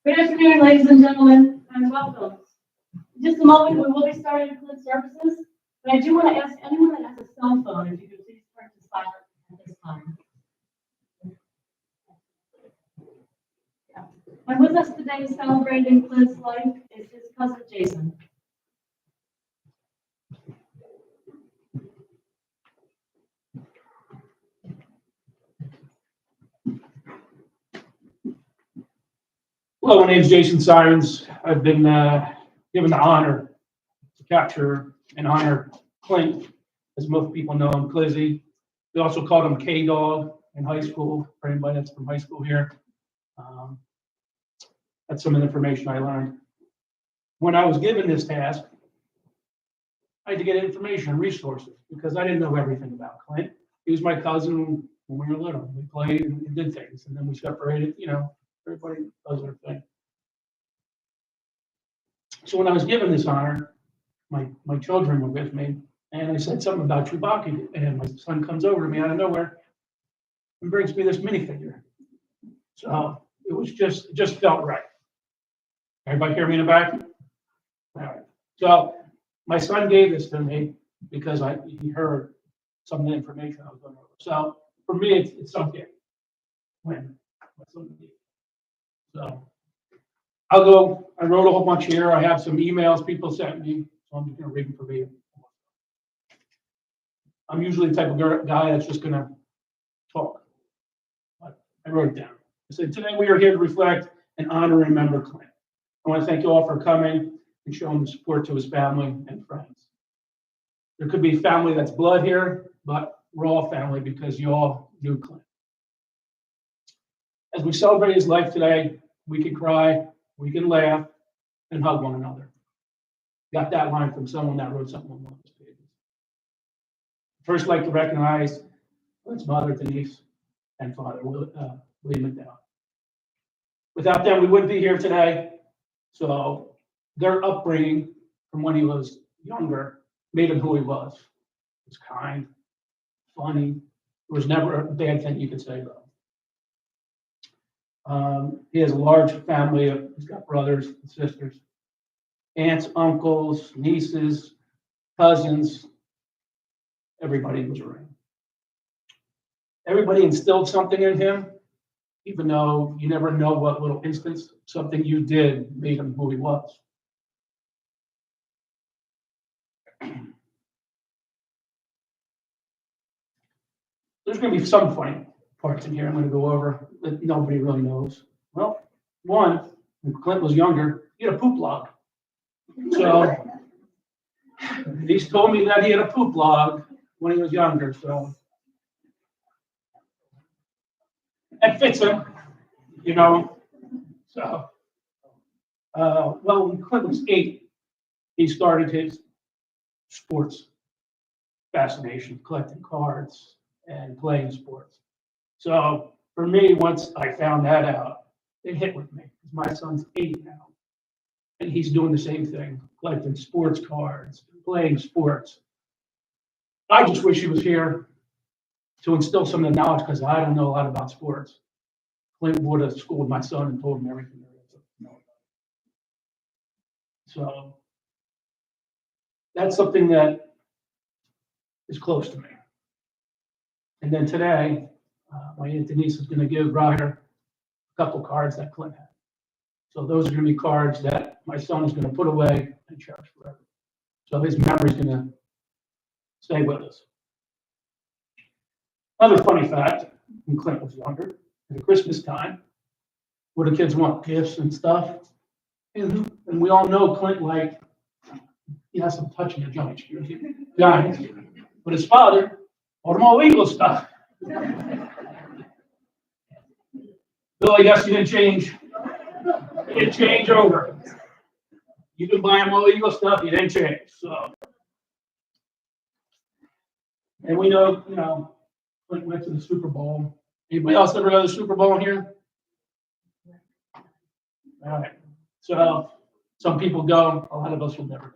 Good afternoon, ladies and gentlemen, and welcome. In just a moment, we will be starting Klintt services, but I do want to ask anyone that has a cell phone if you could please turn to silent at this time. And with us today celebrating Klintt's life is his cousin Jason. Hello, my name is Jason Sirens. I've been given the honor to capture and honor Klintt, as most people know him, Klizzy. We also called him K-Dog in high school, for anybody that's from high school here. That's some of the information I learned. When I was given this task, I had to get information and resources because I didn't know everything about Klintt. He was my cousin when we were little. We played and did things, and then we separated, everybody does their thing. So when I was given this honor, my children were with me, and I said something about Chewbacca, and my son comes over to me out of nowhere and brings me this minifigure. So it just felt right. Everybody hear me in the back? All right. So my son gave this to me because he heard some of the information I was going over. So for me, it's something when my son did. So I wrote a whole bunch here. I have some emails people sent me, so I'm just going to read them for you. I'm usually the type of guy that's just going to talk. But I wrote it down. I said, today we are here to reflect and honor and remember Klintt. I want to thank you all for coming and showing the support to his family and friends. There could be family that's blood here, but we're all family because you all knew Klintt. As we celebrate his life today, we can cry, we can laugh, and hug one another. Got that line from someone that wrote something on one of his pages. First, I'd like to recognize Klintt's mother, Denise, and father, William McDowell. Without them, we wouldn't be here today. So their upbringing from when he was younger made him who he was. He was kind, funny. There was never a bad thing you could say about him. He has a large family. He's got brothers and sisters, aunts, uncles, nieces, cousins. Everybody was around. Everybody instilled something in him, even though you never know what little instance something you did made him who he was. There's going to be some funny parts in here I'm going to go over that nobody really knows. Well, one, when Klintt was younger, he had a poop log. So he's told me that he had a poop log when he was younger. So that fits him, So, well, when Klintt was 8, he started his sports fascination, collecting cards and playing sports. So for me, once I found that out, it hit with me. My son's 8 now, and he's doing the same thing, collecting sports cards, playing sports. I just wish he was here to instill some of the knowledge because I don't know a lot about sports. Klintt would have schooled my son and told him everything there is to know about. So that's something that is close to me. And then today, my Aunt Denise is going to give Ryder a couple cards that Klintt had. So those are going to be cards that my son is going to put away and cherish forever. So his memory is going to stay with us. Another funny fact, when Klintt was younger, at Christmas time, what do kids want? Gifts and stuff. And we all know Klintt, he has some touching the joints. But his father All them all legal stuff. Bill, I guess you didn't change. You didn't change over. You've been buying all legal stuff, you didn't change, so. And we know, Klintt went to the Super Bowl. Anybody else ever go to the Super Bowl in here? All right. So some people go, a lot of us will never go.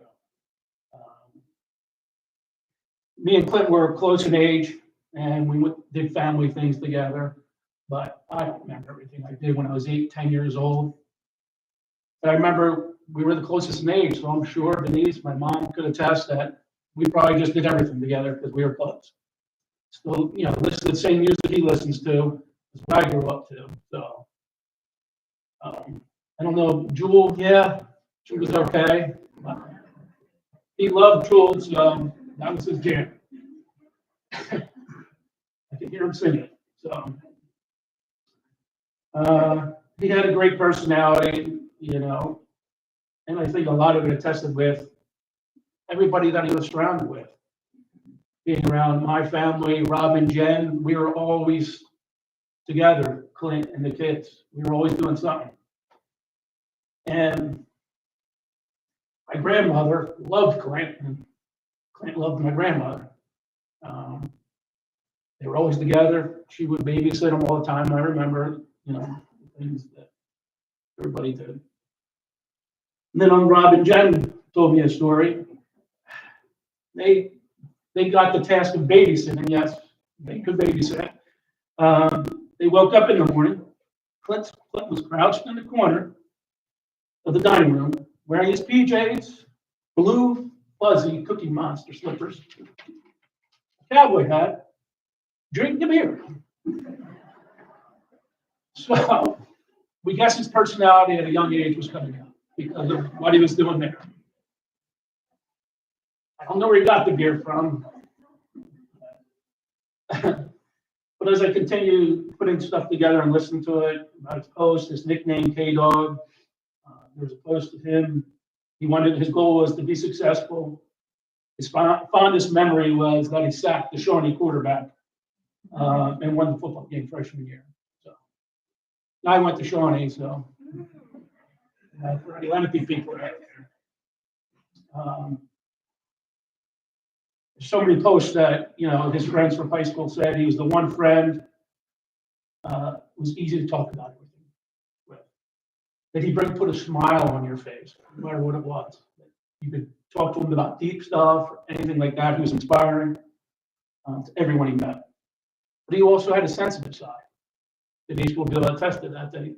Me and Klintt were close in age, and we did family things together. But I don't remember everything I did when I was 8, 10 years old. But I remember we were the closest in age, so I'm sure Denise, my mom, could attest that we probably just did everything together because we were close. Still, listen to the same music he listens to is what I grew up to. So, I don't know, Jewel, yeah, she was okay. He loved Jewel, so that was his jam. I could hear him singing. So, he had a great personality, and I think a lot of it attested with everybody that he was surrounded with. Being around my family, Rob and Jen, we were always together, Klintt and the kids. We were always doing something. And my grandmother loved Klintt, and Klintt loved my grandmother. They were always together. She would babysit them all the time. I remember, things that everybody did. And then on Rob and Jen told me a story. They got the task of babysitting. Yes, they could babysit. They woke up in the morning. Klintt was crouched in the corner of the dining room, wearing his PJs, blue fuzzy Cookie Monster slippers, a cowboy hat, drinking a beer. So we guess his personality at a young age was coming out because of what he was doing there. I don't know where he got the beer from. But as I continue putting stuff together and listening to it, about his post, his nickname, K-Dog, there was a post of him. His goal was to be successful. His fondest memory was that he sacked the Shawnee quarterback and won the football game freshman year. So I went to Shawnee, so for any Lenape people out there. So many posts that his friends from high school said he was the one friend was easy to talk about everything with. That he put a smile on your face, no matter what it was. You could talk to him about deep stuff or anything like that. He was inspiring to everyone he met. But he also had a sensitive side. Denise will be able to attest to that. That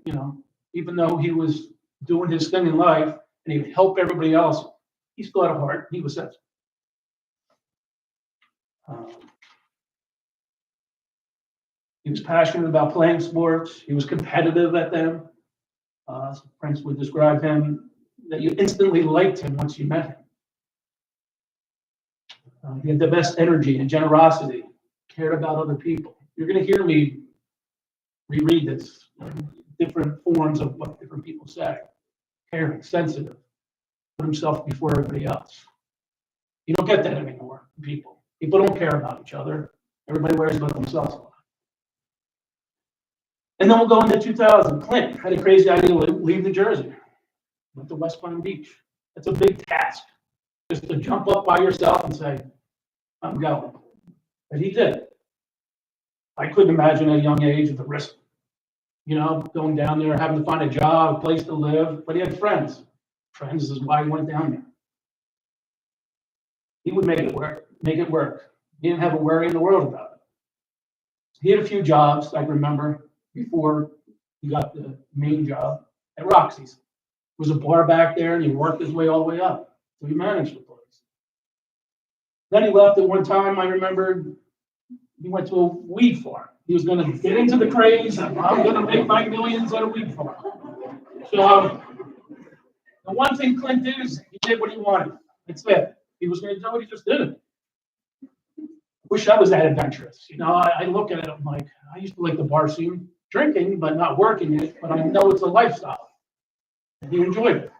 even though he was doing his thing in life and he would help everybody else, he still had a heart. He was sensitive. He was passionate about playing sports. He was competitive at them. Friends would describe him that you instantly liked him once you met him. He had the best energy and generosity, cared about other people. You're going to hear me reread this, different forms of what different people say. Caring, sensitive, put himself before everybody else. You don't get that anymore, people. People don't care about each other. Everybody worries about themselves a lot. And then we'll go into 2000. Klintt had a crazy idea to leave New Jersey. Went to West Palm Beach. That's a big task. Just to jump up by yourself and say, I'm going. But he did. I couldn't imagine at a young age the risk, going down there, having to find a job, a place to live. But he had friends. Friends is why he went down there. He would make it work. He didn't have a worry in the world about it. He had a few jobs, I remember, before he got the main job at Roxy's. There was a bar back there, and he worked his way all the way up. So he managed the place. Then he left at one time, I remember, he went to a weed farm. He was going to get into the craze, and I'm going to make my millions on a weed farm. So the one thing Klintt did is he did what he wanted. That's it. He was going to do it, he just did it. Wish I was that adventurous. I look at it, I'm like, I used to like the bar scene, drinking, but not working it, but I know it's a lifestyle. And he enjoyed it.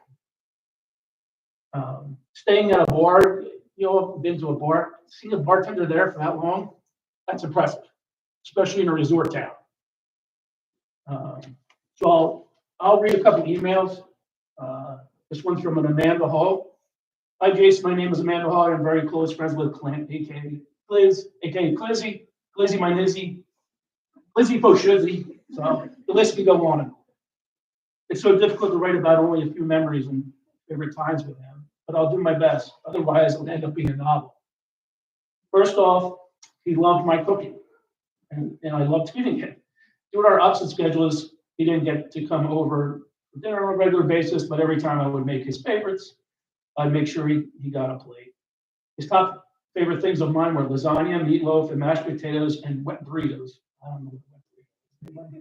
Staying at a bar, been to a bar, seeing a bartender there for that long, That's impressive, especially in a resort town. So I'll read a couple emails. This one's from an Amanda Hall. Hi, Jason. My name is Amanda Hall. I'm very close friends with Klintt, aka Liz, aka Clizzy, Glizzy, my Nizzy, Lizzy Po Shizzy. So the list can go on. It's so difficult to write about only a few memories and favorite times with him, but I'll do my best. Otherwise, it'll end up being a novel. First off, he loved my cooking, and I loved feeding him. Due to our opposite schedules, he didn't get to come over for dinner on a regular basis, but every time I would make his favorites, I'd make sure he got a plate. His top favorite things of mine were lasagna, meatloaf, and mashed potatoes, and wet burritos. I don't know what wet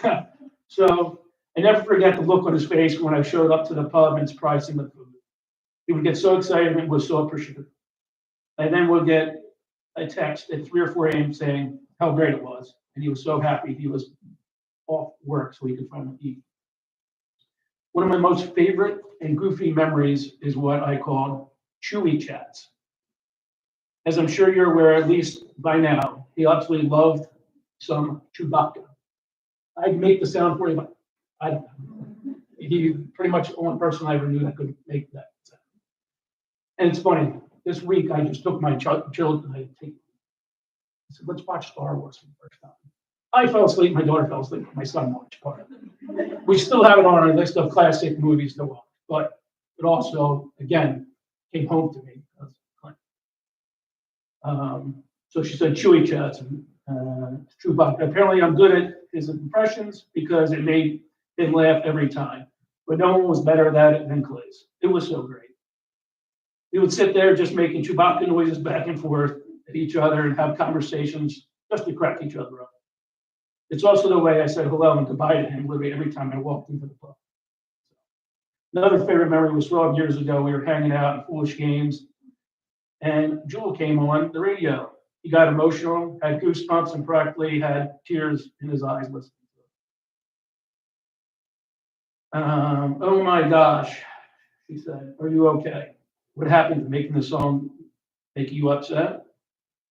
burritos. So I never forget the look on his face when I showed up to the pub and surprised him with food. He would get so excited and was so appreciative. I then would get a text at 3 or 4 a.m. saying how great it was, and he was so happy he was off work so he could finally eat. One of my most favorite and goofy memories is what I call Chewy chats. As I'm sure you're aware, at least by now, he absolutely loved some Chewbacca. I'd make the sound for you, but he pretty much the only person I ever knew that could make that sound. And it's funny, this week I just took my children, I said, let's watch Star Wars for the first time. I fell asleep, my daughter fell asleep, my son watched part of it. We still have it on our list of classic movies to watch, but it also, again, came home to me. So she said Chewy chats and Chewbacca. Apparently I'm good at his impressions because it made him laugh every time. But no one was better at it than Clay's. It was so great. We would sit there just making Chewbacca noises back and forth at each other and have conversations just to crack each other up. It's also the way I said hello and goodbye to him literally every time I walked into the pub. Another favorite memory was 12 years ago. We were hanging out in Foolish Games, and Jewel came on the radio. He got emotional, had goosebumps, and practically had tears in his eyes listening to it. Oh my gosh, she said, are you okay? What happened to making the song make you upset?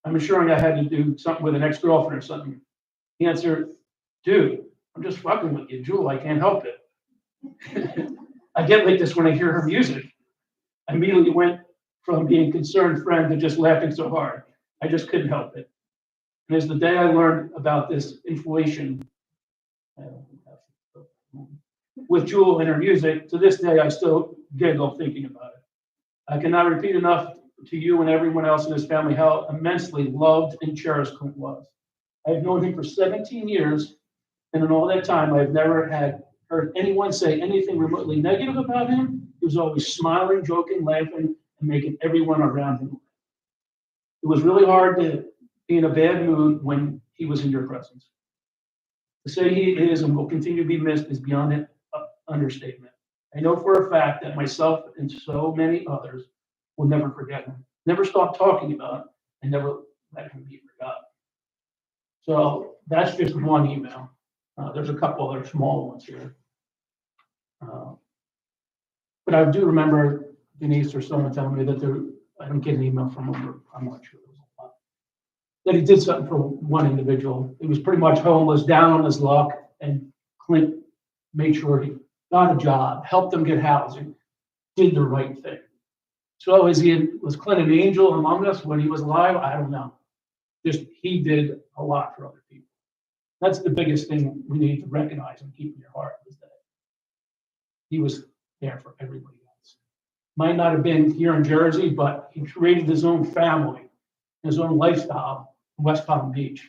I'm assuring I had to do something with an ex-girlfriend or something. He answered, dude, I'm just fucking with you, Jewel, I can't help it. I get like this when I hear her music. I immediately went from being a concerned friend to just laughing so hard. I just couldn't help it. And as the day I learned about this inflation with Jewel and her music, to this day I still giggle thinking about it. I cannot repeat enough to you and everyone else in his family how immensely loved and cherished Klintt was. I have known him for 17 years, and in all that time, I've never heard anyone say anything remotely negative about him. He was always smiling, joking, laughing, and making everyone around him. It was really hard to be in a bad mood when he was in your presence. To say he is and will continue to be missed is beyond an understatement. I know for a fact that myself and so many others will never forget him, never stop talking about him, and never let him be forgotten. So that's just one email. There's a couple other small ones here. But I do remember Denise or someone telling me that I don't get an email from him, I'm not sure. That he did something for one individual. He was pretty much homeless, down on his luck, and Klintt made sure he got a job, helped him get housing, did the right thing. So was Klintt an angel among us when he was alive? I don't know. Just he did a lot for other people. That's the biggest thing we need to recognize and keep in your heart is that he was there for everybody else. Might not have been here in Jersey, but he created his own family, his own lifestyle in West Palm Beach.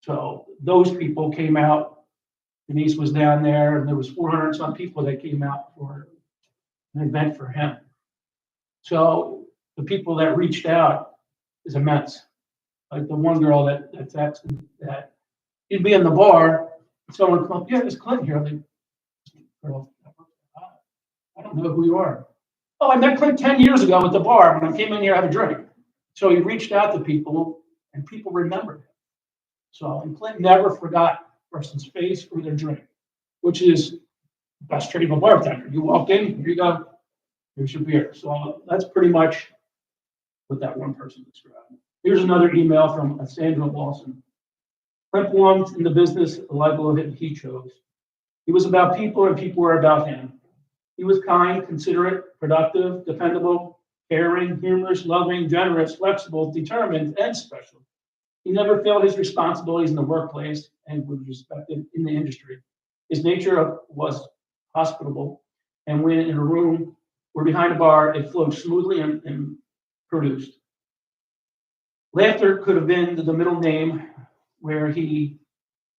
So those people came out. Denise was down there, and there was 400 some people that came out for an event for him. So the people that reached out is immense. Like the one girl that texted that he'd be in the bar, someone would come up, yeah, there's Klintt here. Like, girl, I don't know who you are. Oh, I met Klintt 10 years ago at the bar when I came in here to have a drink. So he reached out to people, and people remembered him. So, and Klintt never forgot a person's face or their drink, which is the best trait of a bartender. You walk in, here you go, here's your beer. So that's pretty much what that one person described. Here's another email from Sandra Lawson. Klintt belonged in the business, the livelihood he chose. He was about people and people were about him. He was kind, considerate, productive, dependable, caring, humorous, loving, generous, flexible, determined, and special. He never failed his responsibilities in the workplace and was respected in the industry. His nature was hospitable, and when in a room or behind a bar, it flowed smoothly and produced. Laughter could have been the middle name where he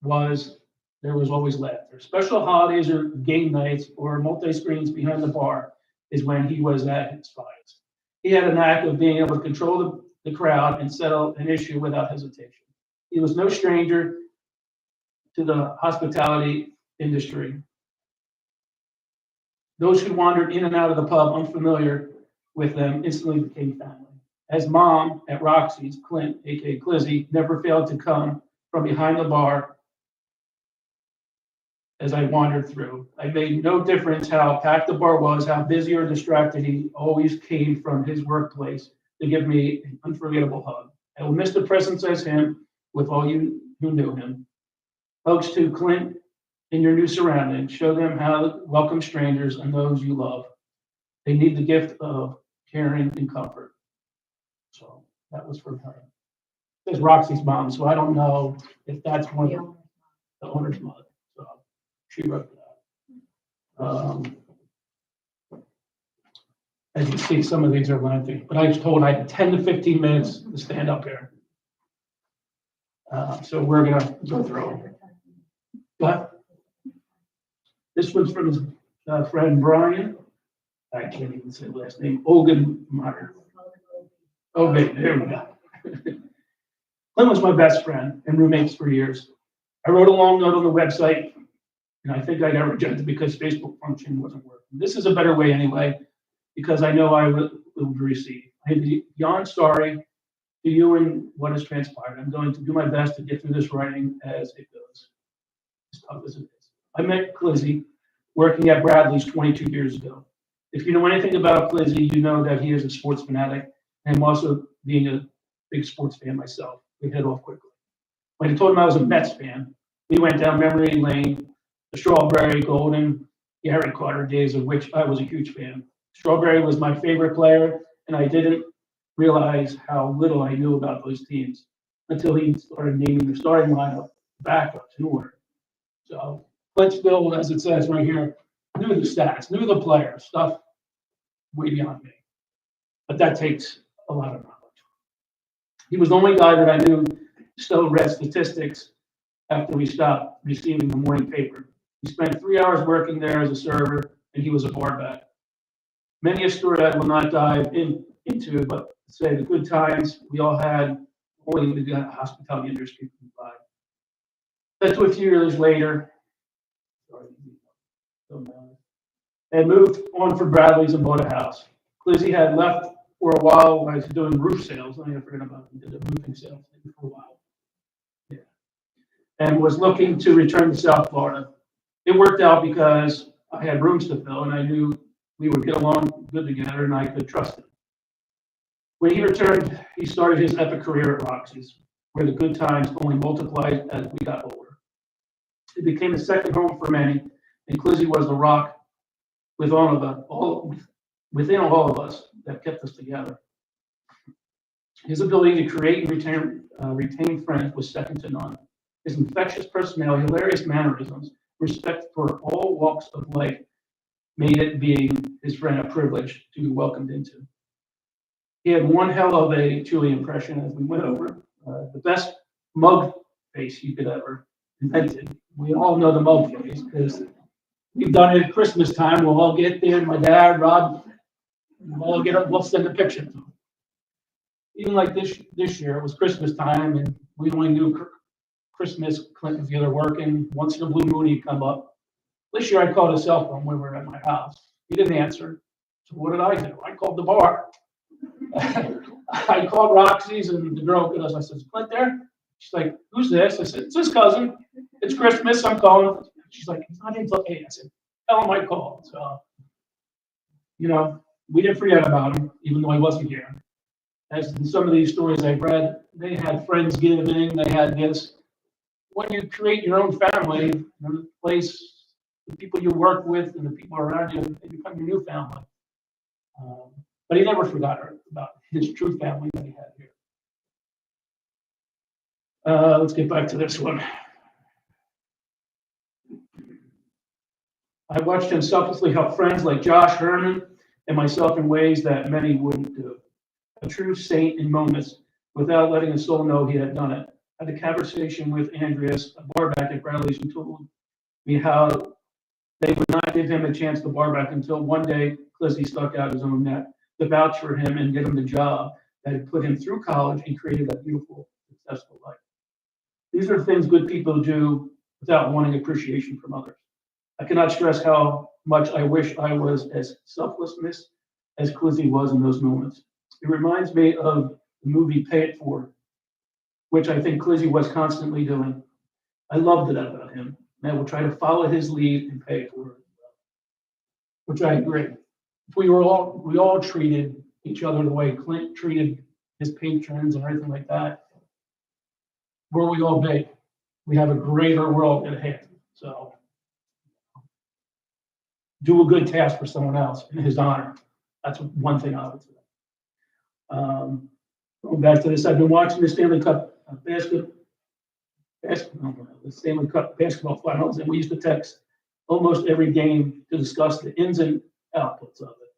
was, there was always laughter. Special holidays or game nights or multi-screens behind the bar is when he was at his finest. He had a knack of being able to control the crowd and settle an issue without hesitation. He was no stranger to the hospitality industry. Those who wandered in and out of the pub unfamiliar with them instantly became family. As mom at Roxy's, Klintt, aka Clizzy, never failed to come from behind the bar as I wandered through. I made no difference how packed the bar was, how busy or distracted, he always came from his workplace to give me an unforgettable hug. I will miss the presence as him with all you who knew him. Hugs to Klintt in your new surroundings. Show them how to welcome strangers and those you love. They need the gift of caring and comfort. So that was from her. It's Roxy's mom, so I don't know if that's one of the owner's mother. So she wrote that. As you see, some of these are lengthy, but I was told I had 10 to 15 minutes to stand up here. So we're gonna go through them. But this one's from his friend Brian. I can't even say the last name. Ogenmeyer. Oh, there we go. Klintt was my best friend and roommates for years. I wrote a long note on the website, and I think I got rejected because Facebook function wasn't working. This is a better way anyway, because I know I will receive. I am beyond sorry to you and what has transpired. I'm going to do my best to get through this writing as it goes, as tough as it is. I met Clizzy working at Bradley's 22 years ago. If you know anything about Clizzy, you know that he is a sports fanatic, and I'm also being a big sports fan myself. We head off quickly. When I told him I was a Mets fan, we went down memory lane, the Strawberry, Golden, Gary Carter days of which I was a huge fan. Strawberry was my favorite player, and I didn't realize how little I knew about those teams until he started naming the starting lineup, backups in order. So Klintt, as it says right here, knew the stats, knew the players, stuff way beyond me. But that takes a lot of knowledge. He was the only guy that I knew still read statistics after we stopped receiving the morning paper. He spent 3 hours working there as a server, and he was a bar back. Many a story I will not dive into, but say the good times we all had only the hospitality industry could provide. That's a few years later, and moved on for Bradley's and bought a house. Clizzy had left for a while when I was doing roof sales. I forgot about it. Did the roofing sales thing for a while. Yeah. And was looking to return to South Florida. It worked out because I had rooms to fill and I knew we would get along good together and I could trust him. When he returned, he started his epic career at Roxy's, where the good times only multiplied as we got older. It became a second home for many, and Clizzy was the rock within all of us that kept us together. His ability to create and retain friends was second to none. His infectious personality, hilarious mannerisms, respect for all walks of life made it being his friend a privilege to be welcomed into. He had one hell of a Chewy impression as we went over. The best mug face you could ever invented. We all know the mug face because we've done it at Christmas time. We'll all get there. My dad, Rob, we'll all get up. We'll send a picture to him. Even like this year, it was Christmas time, and we only knew Christmas. Klintt was either working. Once in a blue moon, he'd come up. This year, I called his cell phone when we were at my house. He didn't answer. So what did I do? I called the bar. I called Roxy's, and the girl goes, I said, "Is Klintt there?" She's like, "Who's this?" I said, "It's his cousin. It's Christmas. I'm calling." She's like, "He's not until 8." I said, "Tell him I called." So, we didn't forget about him, even though he wasn't here. as in some of these stories I've read, they had Friendsgiving, they had this. When you create your own family, the place, the people you work with and the people around you, they become your new family. But he never forgot about his true family that he had here. Let's get back to this one. I watched him selflessly help friends like Josh Herman and myself in ways that many wouldn't do. A true saint in moments without letting a soul know he had done it. I had a conversation with Andreas, a bar back at Bradley's, who told me how they would not give him a chance to bar back until one day Clizzy stuck out his own neck to vouch for him and get him the job that had put him through college and created a beautiful, successful life. These are things good people do without wanting appreciation from others. I cannot stress how much I wish I was as selflessness as Clizzy was in those moments. It reminds me of the movie Pay It Forward, which I think Clizzy was constantly doing. I loved it about him, and I will try to follow his lead and pay it forward, which I agree. If we all treated each other the way Klintt treated his patrons and everything like that, where we all be, we have a greater world at hand. So do a good task for someone else in his honor. That's one thing I would say. Going back to this, I've been watching the Stanley Cup the Stanley Cup basketball finals, and we used to text almost every game to discuss the ins and outputs of it.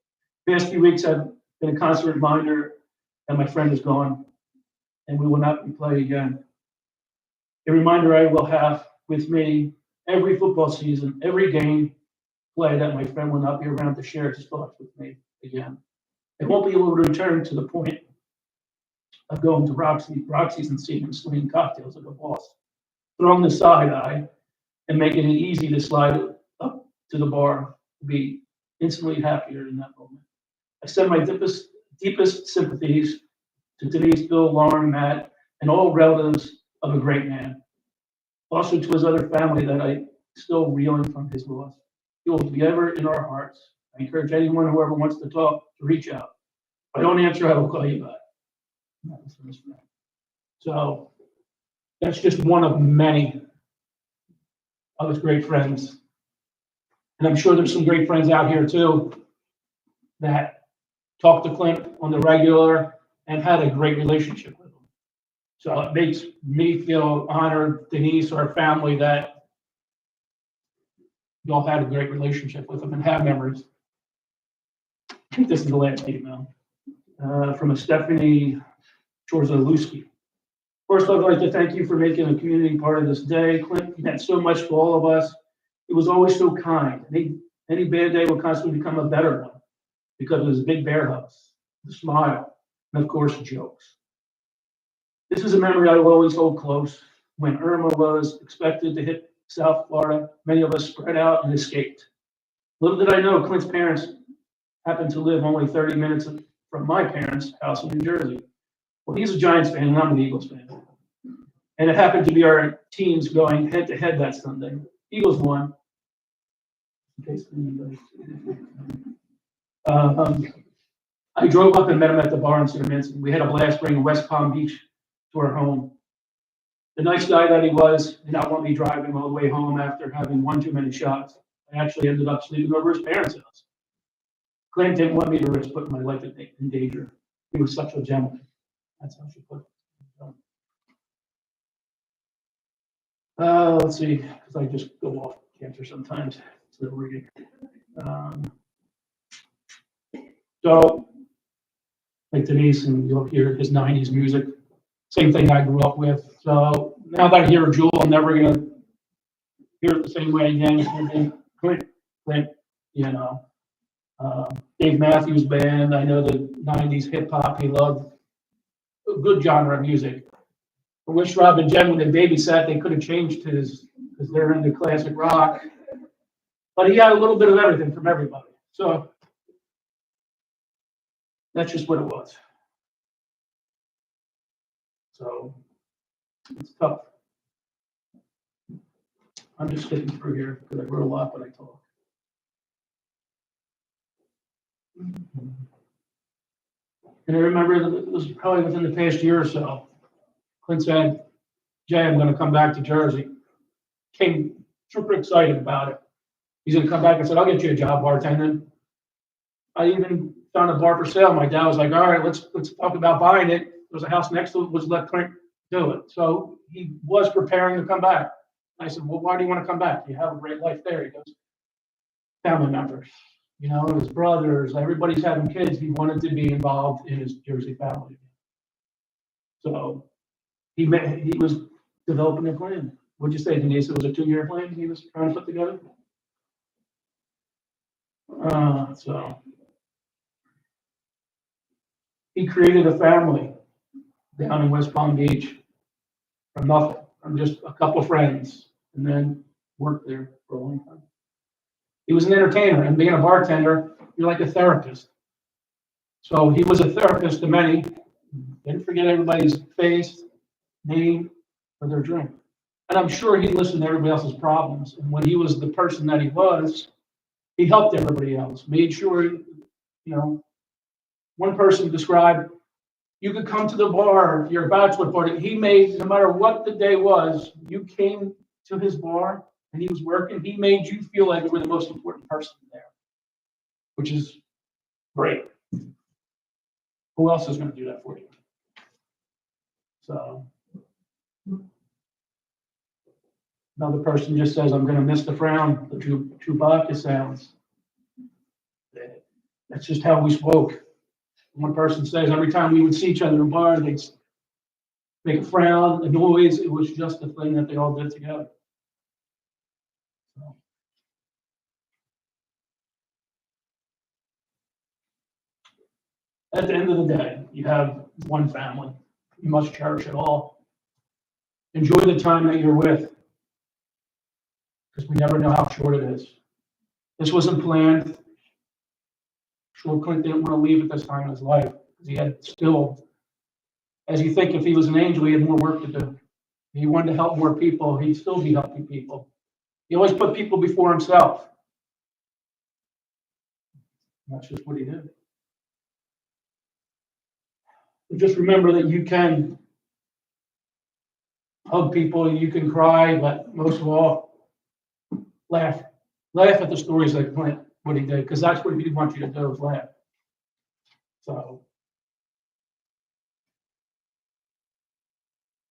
The past few weeks have been a constant reminder that my friend is gone, and we will not replay again. A reminder I will have with me every football season, every game play, that my friend will not be around to share his thoughts with me again. I won't be able to return to the point of going to Roxy's and seeing him swinging cocktails like a boss, throwing the side eye and making it easy to slide up to the bar, to be instantly happier in that moment. I send my deepest sympathies to Denise, Bill, Lauren, Matt, and all relatives of a great man. Also to his other family that I still reeling from his loss. He will be ever in our hearts. I encourage anyone, whoever wants to talk, to reach out. If I don't answer, I will call you back. So that's just one of many of his great friends. And I'm sure there's some great friends out here too that talk to Klintt on the regular and had a great relationship with him. So it makes me feel honored, Denise, our family, that y'all had a great relationship with him and have memories. I think this is the last email from a Stephanie Chorzalewski. First, I'd like to thank you for making a community part of this day. Klintt meant so much to all of us. It was always so kind. Any bad day will constantly become a better one because of his big bear hugs, the smile, and of course, jokes. This is a memory I will always hold close. When Irma was expected to hit South Florida, many of us spread out and escaped. Little did I know Klintt's parents happened to live only 30 minutes from my parents' house in New Jersey. Well, he's a Giants fan and I'm an Eagles fan. And it happened to be our teams going head to head that Sunday. Eagles won. In case anybody. I drove up and met him at the bar in St. Vincent. We had a blast bringing West Palm Beach to our home. The nice guy that he was did not want me driving all the way home after having one too many shots. I actually ended up sleeping over his parents' house. Klintt didn't want me to risk putting my life in danger. He was such a gentleman. That's how she put it. Let's see, because I just go off cancer sometimes. So reading. So, like Denise, and you'll hear his 90s music. Same thing I grew up with. So now that I hear Jewel, I'm never going to hear it the same way again. It's going to be Klintt, you know. Dave Matthews Band, I know the 90s hip hop, he loved a good genre of music. I wish Rob and Jen, when they babysat, they could have changed his, because they're into classic rock. But he had a little bit of everything from everybody. So that's just what it was. So it's tough. I'm just sticking through here because I wrote a lot, but I talk. And I remember it was probably within the past year or so. Klintt said, Jay, I'm going to come back to Jersey. Came super excited about it. He's going to come back and said, I'll get you a job bartending. I even found a bar for sale. My dad was like, all right, let's talk about buying it. There was a house next to it, was let Klintt do it. So he was preparing to come back. I said, well, why do you want to come back? You have a great life there. He goes, family members, his brothers, everybody's having kids. He wanted to be involved in his Jersey family. So he was developing a plan. What'd you say, Denise? It was a 2-year plan he was trying to put together? So he created a family down in West Palm Beach from nothing, from just a couple of friends, and then worked there for a long time. He was an entertainer, and being a bartender, you're like a therapist. So he was a therapist to many. Didn't forget everybody's face, name, or their drink. And I'm sure he listened to everybody else's problems. And when he was the person that he was, he helped everybody else, made sure, one person described, you could come to the bar, your bachelor party. He made, no matter what the day was, you came to his bar and he was working, he made you feel like you were the most important person there, which is great. Who else is going to do that for you? So another person just says, I'm going to miss the frown, the Chewbacca sounds. That's just how we spoke. One person says every time we would see each other in a bar, they'd make a frown, a noise. It was just a thing that they all did together. So. At the end of the day, you have one family. You must cherish it all. Enjoy the time that you're with, because we never know how short it is. This wasn't planned. Sure, Klintt didn't want to leave at this time in his life, because he had still, as you think, if he was an angel, he had more work to do. He wanted to help more people. He'd still be helping people. He always put people before himself. That's just what he did. But just remember that you can hug people, you can cry, but most of all, laugh. Laugh at the stories that Klintt, what he did, because that's what he wants you to do, is laugh. So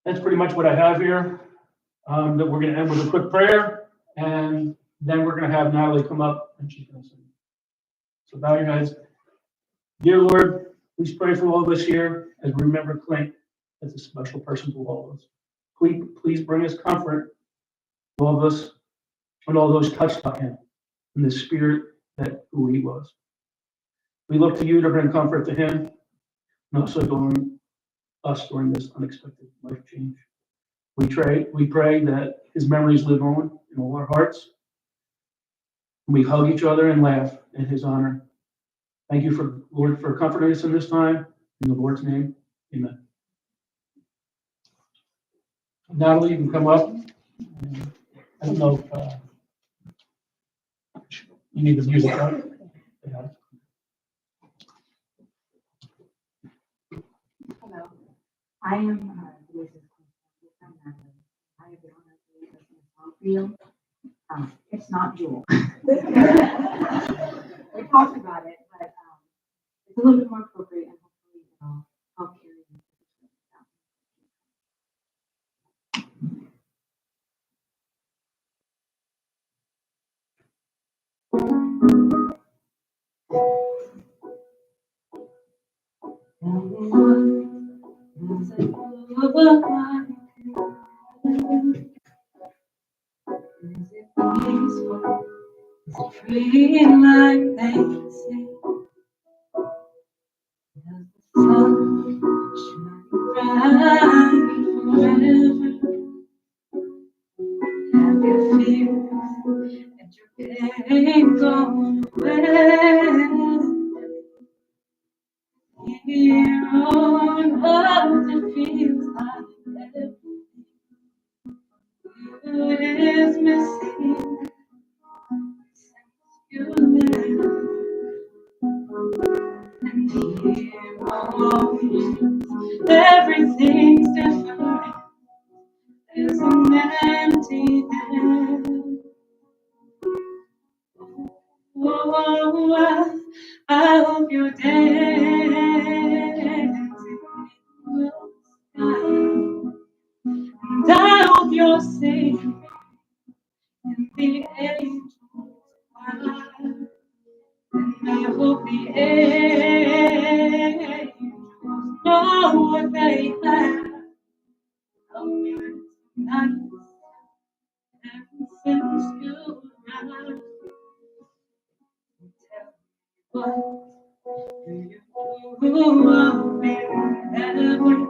that's pretty much what I have here. That we're going to end with a quick prayer, and then we're going to have Natalie come up and she's going to sing. So bow your heads. Dear Lord, please pray for all of us here as we remember Klintt as a special person to all of us. Please bring us comfort, all of us, and all those touched by him, in the spirit that who he was. We look to you to bring comfort to him, and also during this unexpected life change. We pray that his memories live on in all our hearts. We hug each other and laugh in his honor. Thank you, Lord, for comforting us in this time. In the Lord's name, amen. Natalie, you can come up. I don't know if you need the music up. Yeah. Hello, I am Lisa's from Natalie. I have the honor to lead this song for you. It's not Jewel. We talked about it, but it's a little bit more appropriate, and hopefully it'll help carry you. Is it peaceful? Is it free like they say? Does the sun shine bright forever? Have your fears and your pain gone away? Here on earth it feels like everything good is missing since you left. And here Everything's different. There's an emptiness. Oh, I hope you're dancing with the sky. And I hope you're singing in the angels' choir. And I hope the angels know what they have. Oh, it's nice ever since you arrived. Tell me, what do you do up in heaven?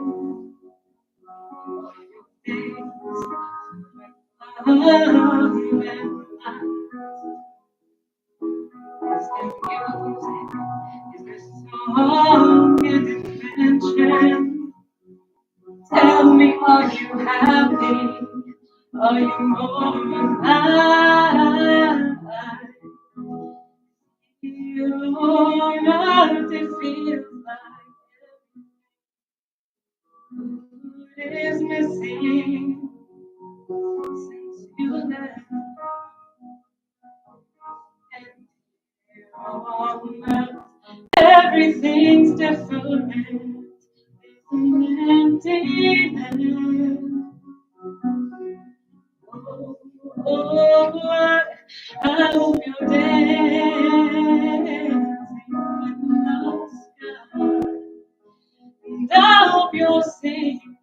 Tell me, are you happy? Are you more alive? You're not, it feels like it is missing since you left. And everything's different. It's an emptiness. Oh, I hope you're dancing with the sky. And I hope you're singing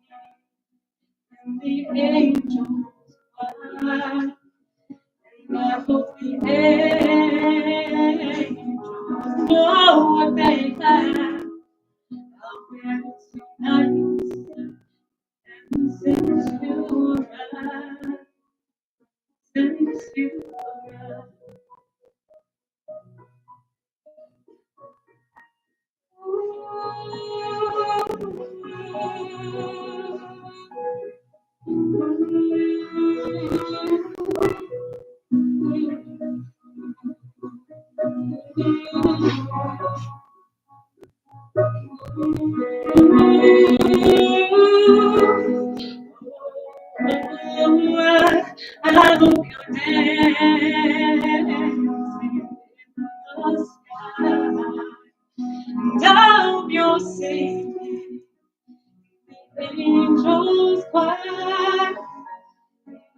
in the angels' choir. And I hope the angels know what they have. How it's so nice ever since you arrived. Since you arrived. I hope you're dancing in the sky. And I hope you're singing the angels' choir.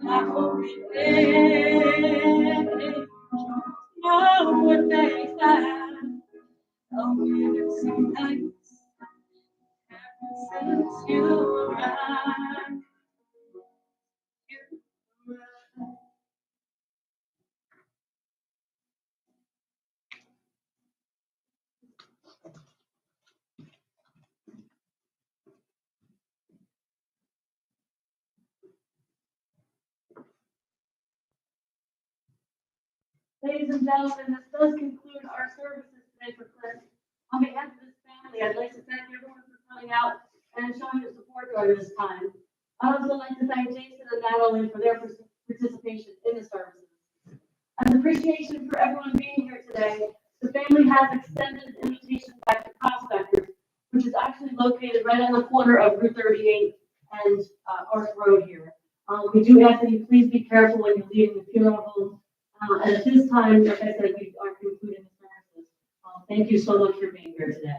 I hope the angels know what they have. Oh, it's so nice ever since you arrived. Ladies and gentlemen, this does conclude our services today for Klintt. On behalf of this family, I'd like to thank everyone for coming out and showing your support during this time. I'd also like to thank Jason and Natalie for their participation in the services. As appreciation for everyone being here today, the family has extended an invitation back to Prospectors, which is actually located right on the corner of Route 38 and Arch Road here. We do ask that you please be careful when you're leaving the funeral home. And at this time, like I said, we are concluding the services. Thank you so much for being here today.